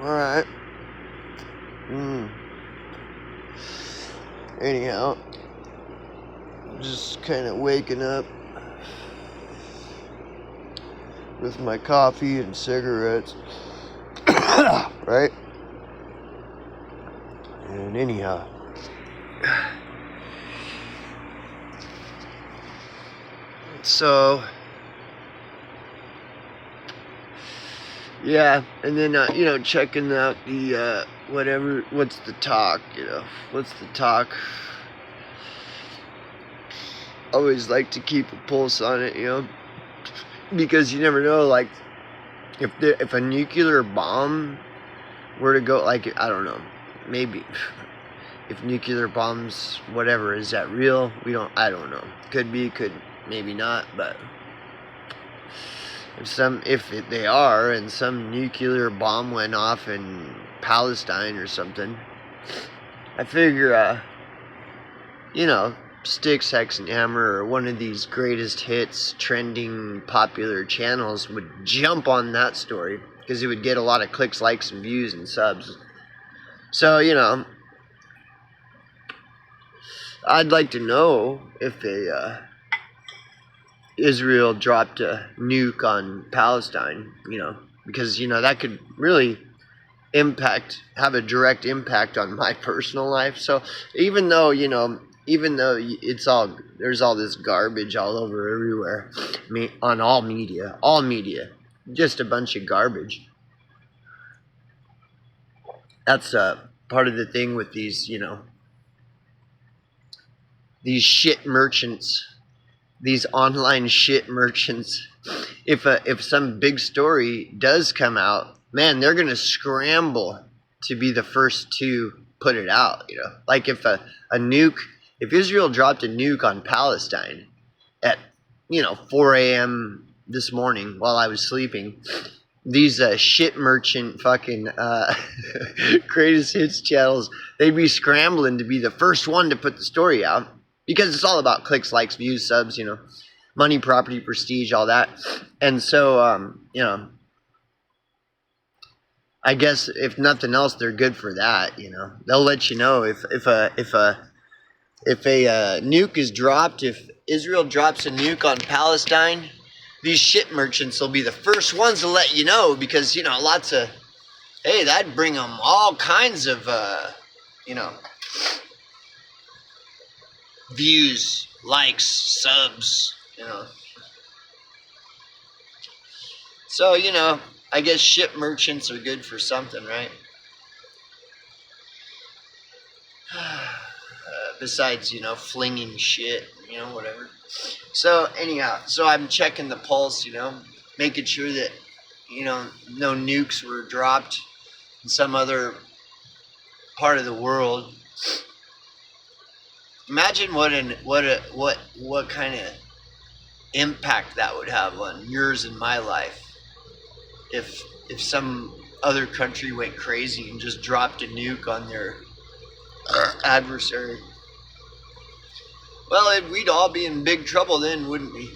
Alright. Anyhow, just kind of waking up with my coffee and cigarettes. Right? And anyhow, so yeah, and then checking out the what's the talk, what's the talk. Always like to keep a pulse on it, because you never know, like, if a nuclear bomb were to go, like, I don't know, maybe if nuclear bombs, whatever, is that real? I don't know. Could be, could maybe not, but if they are, and some nuclear bomb went off in Palestine or something, I figure, Styx, Hex, and Hammer, or one of these greatest hits, trending, popular channels would jump on that story, because it would get a lot of clicks, likes, and views, and subs. So, I'd like to know if Israel dropped a nuke on Palestine, because, that could really have a direct impact on my personal life. So even though there's all this garbage all over everywhere, on all media, just a bunch of garbage. That's part of the thing with these, these shit merchants, these online shit merchants. If some big story does come out, man, they're gonna scramble to be the first to put it out. Like if if Israel dropped a nuke on Palestine at 4 a.m. this morning while I was sleeping, these shit merchant fucking greatest hits channels, they'd be scrambling to be the first one to put the story out, because it's all about clicks, likes, views, subs, money, property, prestige, all that. And so I guess if nothing else, they're good for that. They'll let you know if a nuke is dropped, if Israel drops a nuke on Palestine, these shit merchants will be the first ones to let you know, because that'd bring them all kinds of views, likes, subs, So I guess shit merchants are good for something, right? Besides, flinging shit, whatever. So anyhow, I'm checking the pulse, making sure that, no nukes were dropped in some other part of the world. Imagine what kind of impact that would have on yours and my life if some other country went crazy and just dropped a nuke on their adversary. Well, we'd all be in big trouble then, wouldn't we?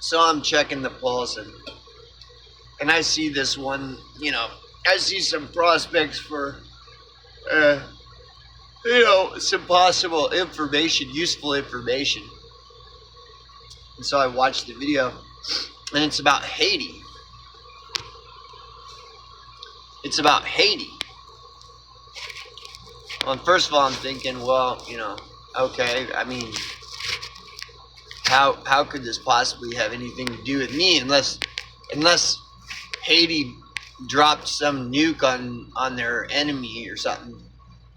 So I'm checking the pulse, and I see this one, I see some prospects for, some possible information, useful information. And so I watched the video, and it's about Haiti. It's about Haiti. Well, first of all, I'm thinking, well, okay, I mean, how could this possibly have anything to do with me, unless Haiti dropped some nuke on their enemy or something.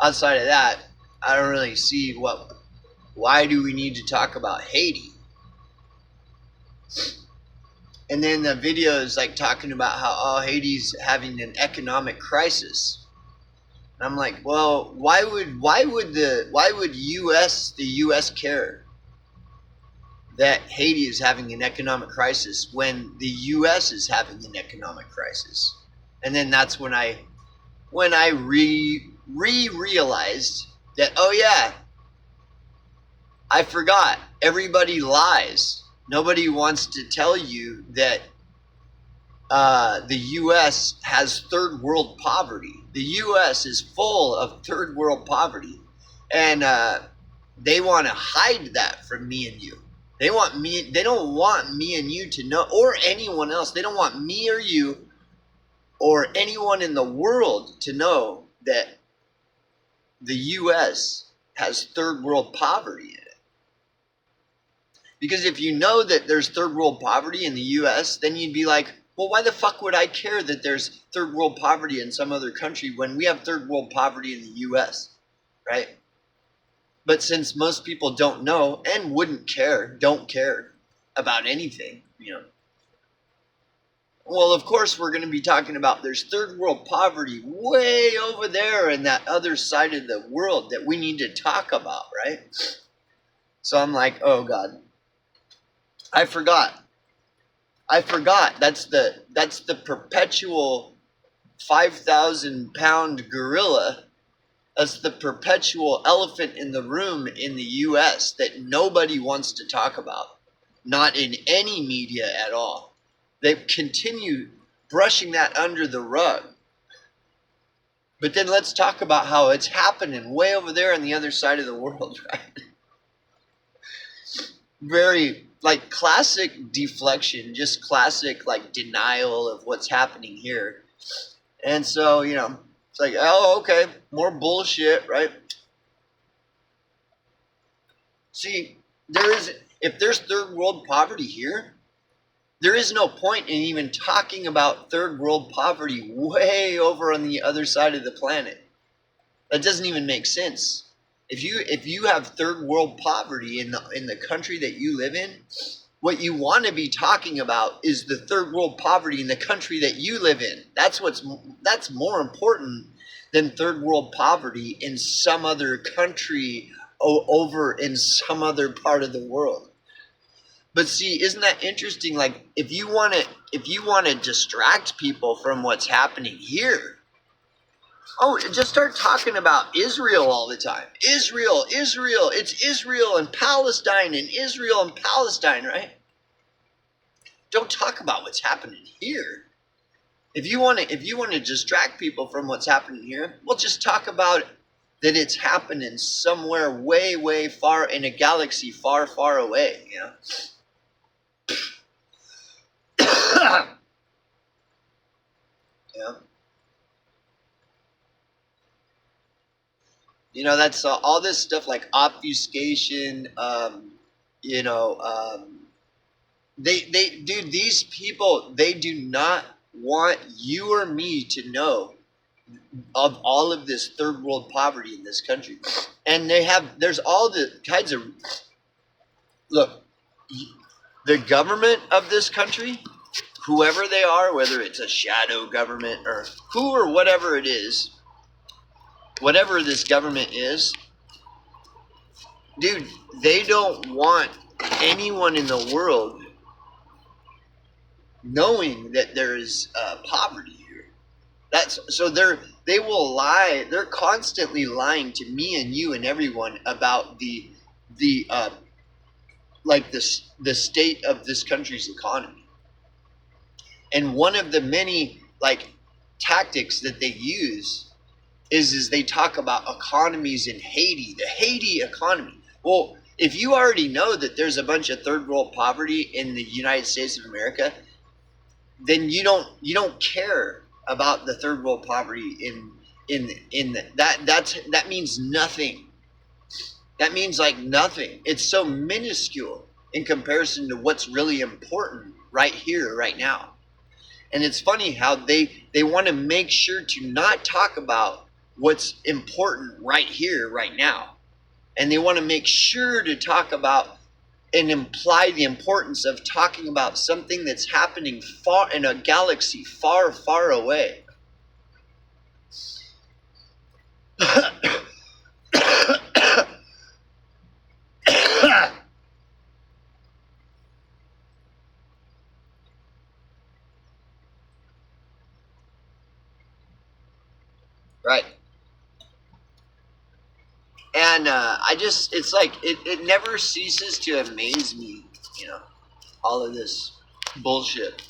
Outside of that, I don't really see why do we need to talk about Haiti? And then the video is like talking about how Haiti's having an economic crisis. And I'm like, well, why would the US care that Haiti is having an economic crisis when the US is having an economic crisis? And then that's when I realized that, oh yeah, I forgot. Everybody lies. Nobody wants to tell you that the U.S. has third world poverty. The U.S. is full of third world poverty, and they want to hide that from me and you. They want me. They don't want me and you to know, or anyone else. They don't want me or you, or anyone in the world to know that the U.S. has third world poverty in it. Because if you know that there's third world poverty in the U.S., then you'd be like, well, why the fuck would I care that there's third world poverty in some other country when we have third world poverty in the U.S., right? But since most people don't know and don't care about anything, well, of course we're going to be talking about there's third world poverty way over there in that other side of the world that we need to talk about, right? So I'm like, oh God, I forgot. That's the perpetual 5,000-pound gorilla. That's the perpetual elephant in the room in the U.S. that nobody wants to talk about. Not in any media at all. They continue brushing that under the rug. But then let's talk about how it's happening way over there on the other side of the world, right? Very, like, classic deflection, just classic, like, denial of what's happening here. And so, it's like, oh, okay, more bullshit, right? See, if there's third world poverty here, there is no point in even talking about third world poverty way over on the other side of the planet. That doesn't even make sense. If you have third world poverty in the country that you live in, what you want to be talking about is the third world poverty in the country that you live in. That's more important than third world poverty in some other country over in some other part of the world. But see, isn't that interesting? Like, if you want to distract people from what's happening here, just start talking about Israel all the time. Israel, it's Israel and Palestine, right? Don't talk about what's happening here. If you want to distract people from what's happening here, well, just talk about that it's happening somewhere way, way far in a galaxy far, far away, Yeah. That's all this stuff like obfuscation. These people, they do not want you or me to know of all of this third world poverty in this country. And there's all the kinds of, look, the government of this country, whoever they are, whether it's a shadow government or who or whatever it is, whatever this government is, dude, they don't want anyone in the world knowing that there is poverty here. They will lie. They're constantly lying to me and you and everyone about the state of this country's economy. And one of the many tactics that they use is they talk about economies in Haiti, the Haiti economy. Well, if you already know that there's a bunch of third world poverty in the United States of America, then you don't care about the third world poverty that means nothing. That means nothing. It's so minuscule in comparison to what's really important right here, right now. And it's funny how they want to make sure to not talk about what's important right here, right now. And they want to make sure to talk about and imply the importance of talking about something that's happening far in a galaxy far, far away. Right. And it never ceases to amaze me, all of this bullshit.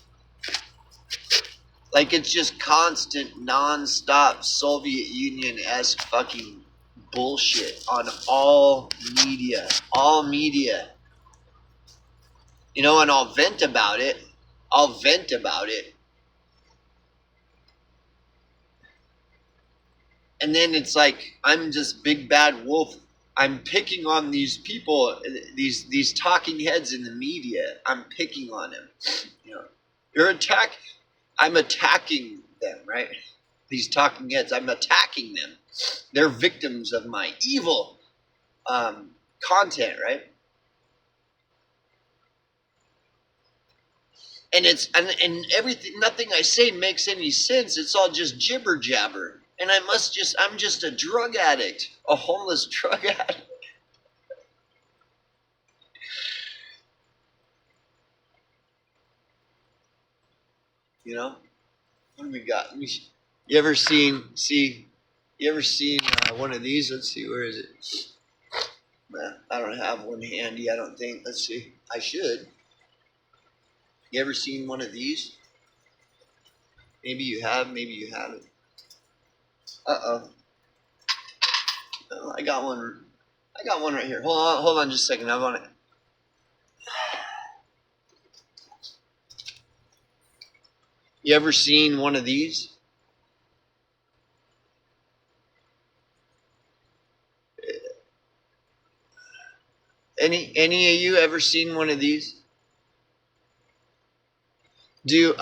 Like it's just constant, non-stop Soviet Union-esque fucking bullshit on all media. All media. You know, and I'll vent about it. I'll vent about it. And then it's like, I'm just big bad wolf. I'm picking on these people, these talking heads in the media. I'm picking on them. You know, I'm attacking them, right? These talking heads, I'm attacking them. They're victims of my evil content, right? And and everything, nothing I say makes any sense. It's all just jibber jabber. And I'm just a drug addict, a homeless drug addict. You know, what do we got? You ever seen one of these? Let's see, where is it? I don't have one handy, I don't think. Let's see. I should. You ever seen one of these? Maybe you have, maybe you haven't. Uh-oh. Oh, I got one right here. Hold on just a second. I want it. You ever seen one of these? Any of you ever seen one of these? Do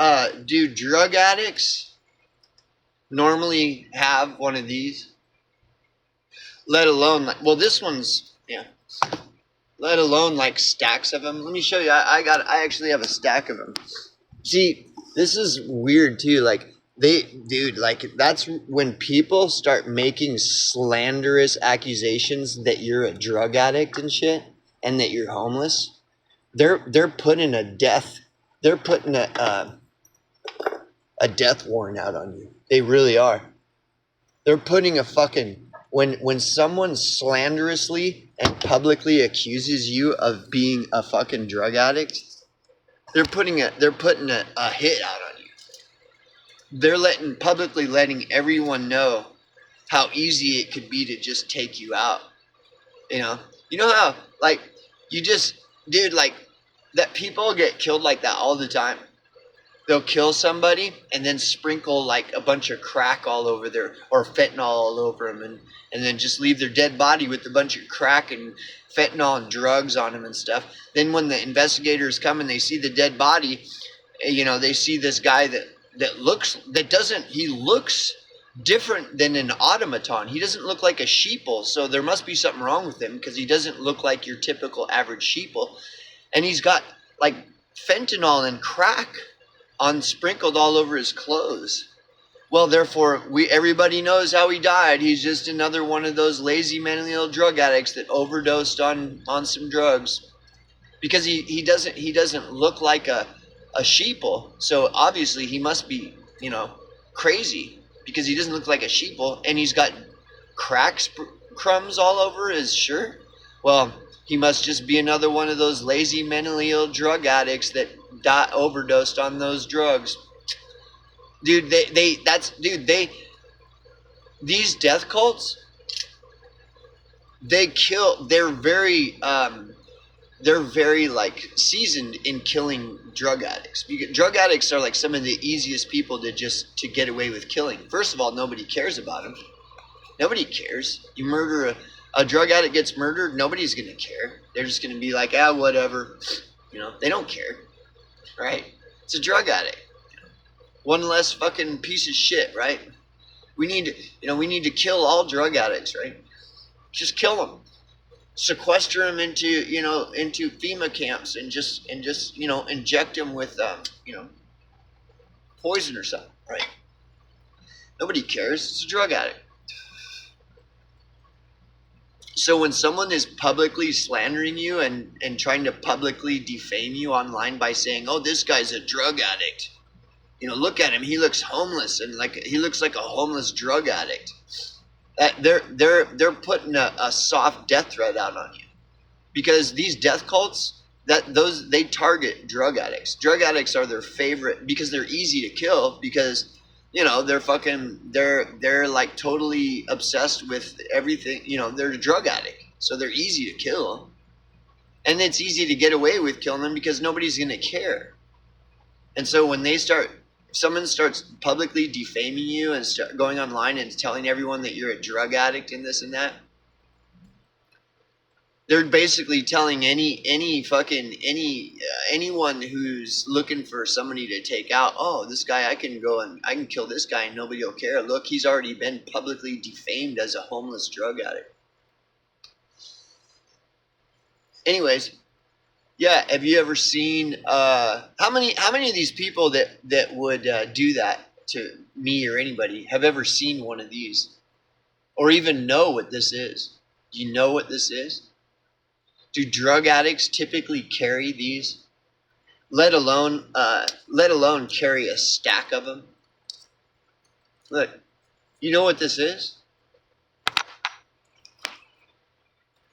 drug addicts normally have one of these? Let alone, like, well, this one's, yeah. Let alone like stacks of them. Let me show you. I actually have a stack of them. See, this is weird too. Like like that's when people start making slanderous accusations that you're a drug addict and shit, and that you're homeless. They're putting a death warrant out on you. They really are. They're putting a fucking when someone slanderously and publicly accuses you of being a fucking drug addict, they're putting a hit out on you. They're publicly letting everyone know how easy it could be to just take you out. You know how like you just, dude, like that people get killed like that all the time. They'll kill somebody and then sprinkle like a bunch of crack all over or fentanyl all over them, and then just leave their dead body with a bunch of crack and fentanyl and drugs on them and stuff. Then when the investigators come and they see the dead body, they see this guy that looks different than an automaton. He doesn't look like a sheeple, so there must be something wrong with him because he doesn't look like your typical average sheeple. And he's got like fentanyl and crack sprinkled all over his clothes. Well, therefore, everybody knows how he died. He's just another one of those lazy, mentally ill drug addicts that overdosed on some drugs. Because he doesn't look like a sheeple, so obviously he must be, crazy, because he doesn't look like a sheeple, and he's got crumbs all over his shirt. Well, he must just be another one of those lazy, mentally ill drug addicts that overdosed on those drugs. Dude, these death cults, they're very like seasoned in killing drug addicts. Because drug addicts are like some of the easiest people to get away with killing. First of all, nobody cares about them. Nobody cares. You murder a drug addict gets murdered, nobody's gonna care. They're just gonna be like, whatever. They don't care. Right? It's a drug addict. One less fucking piece of shit, right? We need to kill all drug addicts, right? Just kill them. Sequester them into FEMA camps and just inject them with poison or something, right? Nobody cares. It's a drug addict. So when someone is publicly slandering you and trying to publicly defame you online by saying, "Oh, this guy's a drug addict. Look at him. He looks homeless and he looks like a homeless drug addict." They're putting a soft death threat out on you, because these death cults, they target drug addicts. Drug addicts are their favorite because they're easy to kill, because they're like totally obsessed with everything. They're a drug addict, so they're easy to kill, and it's easy to get away with killing them because nobody's gonna care. And so when if someone starts publicly defaming you and start going online and telling everyone that you're a drug addict and this and that, they're basically telling anyone who's looking for somebody to take out, oh, this guy, I can kill this guy and nobody will care. Look, he's already been publicly defamed as a homeless drug addict. Anyways, yeah, have you ever seen how many of these people that would do that to me or anybody have ever seen one of these, or even know what this is? Do you know what this is? Do drug addicts typically carry these? Let alone carry a stack of them. Look, you know what this is?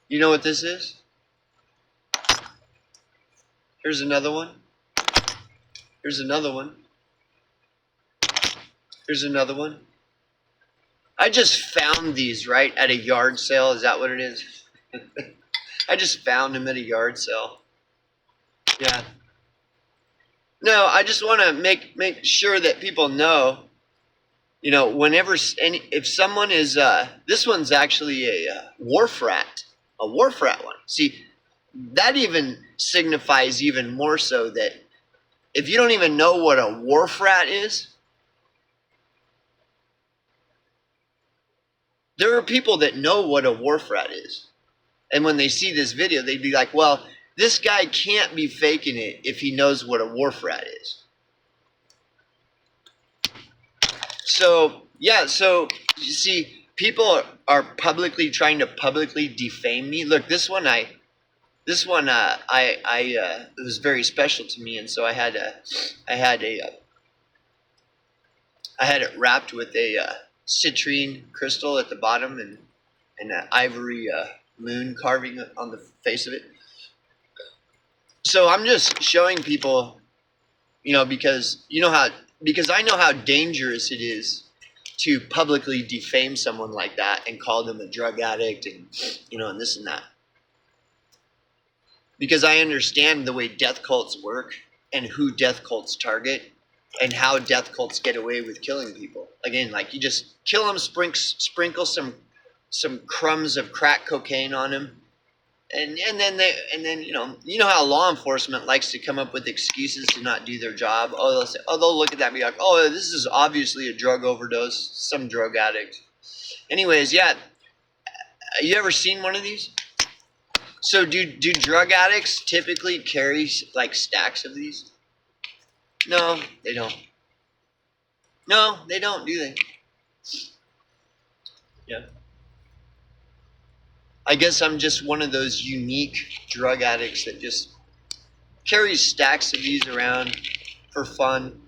You know what this is? Here's another one. Here's another one. Here's another one. I just found these right at a yard sale. Is that what it is? I just found them at a yard sale. Yeah. No, I just want to make sure that people know, if someone is, this one's actually a wharf rat one. See, that even signifies even more so that if you don't even know what a wharf rat is, there are people that know what a wharf rat is. And when they see this video, they'd be like, well, this guy can't be faking it if he knows what a wharf rat is. So, yeah, you see, people are publicly trying to publicly defame me. Look, this one it was very special to me, and so I had it wrapped with a citrine crystal at the bottom and an ivory moon carving on the face of it. So I'm just showing people, because I know how dangerous it is to publicly defame someone like that and call them a drug addict and and this and that. Because I understand the way death cults work and who death cults target and how death cults get away with killing people. Again, like you just kill them, sprinkle some crumbs of crack cocaine on them, and then how law enforcement likes to come up with excuses to not do their job. They'll look at that and be like, oh, this is obviously a drug overdose, some drug addict. Anyways, yeah, you ever seen one of these? So do drug addicts typically carry like stacks of these? No, they don't. No, they don't, do they? Yeah. I guess I'm just one of those unique drug addicts that just carries stacks of these around for fun.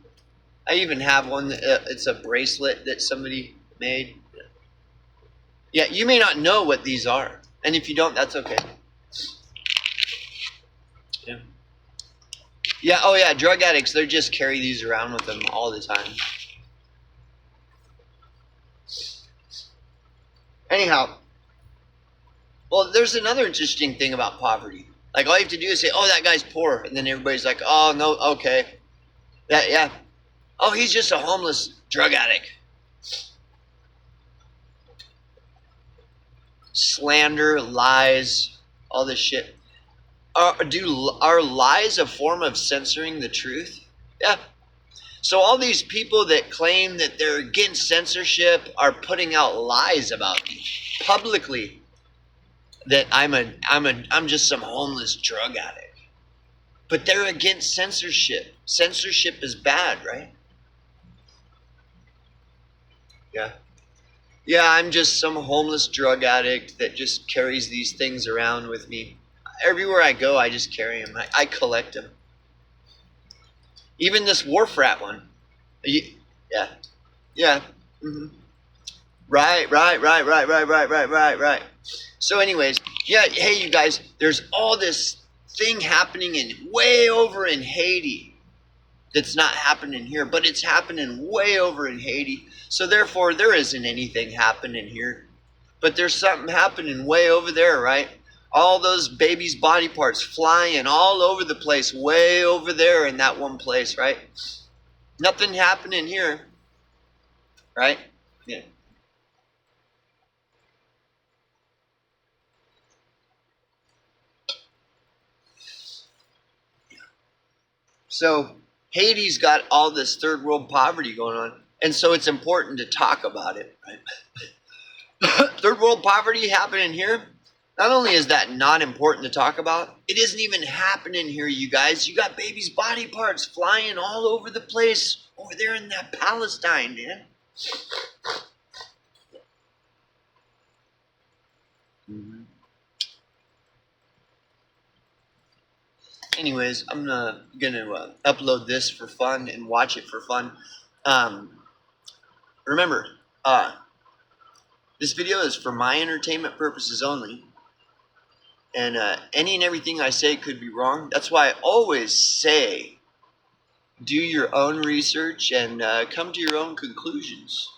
I even have one, it's a bracelet that somebody made. Yeah, you may not know what these are. And if you don't, that's okay. Yeah. Yeah, oh yeah, drug addicts, they just carry these around with them all the time. Anyhow, well, there's another interesting thing about poverty. Like, all you have to do is say, oh, that guy's poor. And then everybody's like, oh, no, okay. Yeah. Oh, he's just a homeless drug addict. Slander, lies, all this shit. Are lies a form of censoring the truth? Yeah. So all these people that claim that they're against censorship are putting out lies about me publicly, that I'm just some homeless drug addict. But they're against censorship. Censorship is bad, right? Yeah. Yeah, I'm just some homeless drug addict that just carries these things around with me. Everywhere I go, I just carry them. I collect them. Even this wharf rat one. Yeah. Mm-hmm. Right. So anyways, yeah, hey, you guys, there's all this thing happening in way over in Haiti that's not happening here, but it's happening way over in Haiti. So therefore, there isn't anything happening here. But there's something happening way over there, right? All those babies' body parts flying all over the place, way over there in that one place, right? Nothing happening here, right? Yeah. So Haiti's got all this third world poverty going on, and so it's important to talk about it, right? Third world poverty happening here. Not only is that not important to talk about, it isn't even happening here, you guys. You got babies' body parts flying all over the place over there in that Palestine, man. Mm-hmm. Anyways, I'm gonna upload this for fun and watch it for fun. Remember, this video is for my entertainment purposes only, and any and everything I say could be wrong. That's why I always say, do your own research and come to your own conclusions.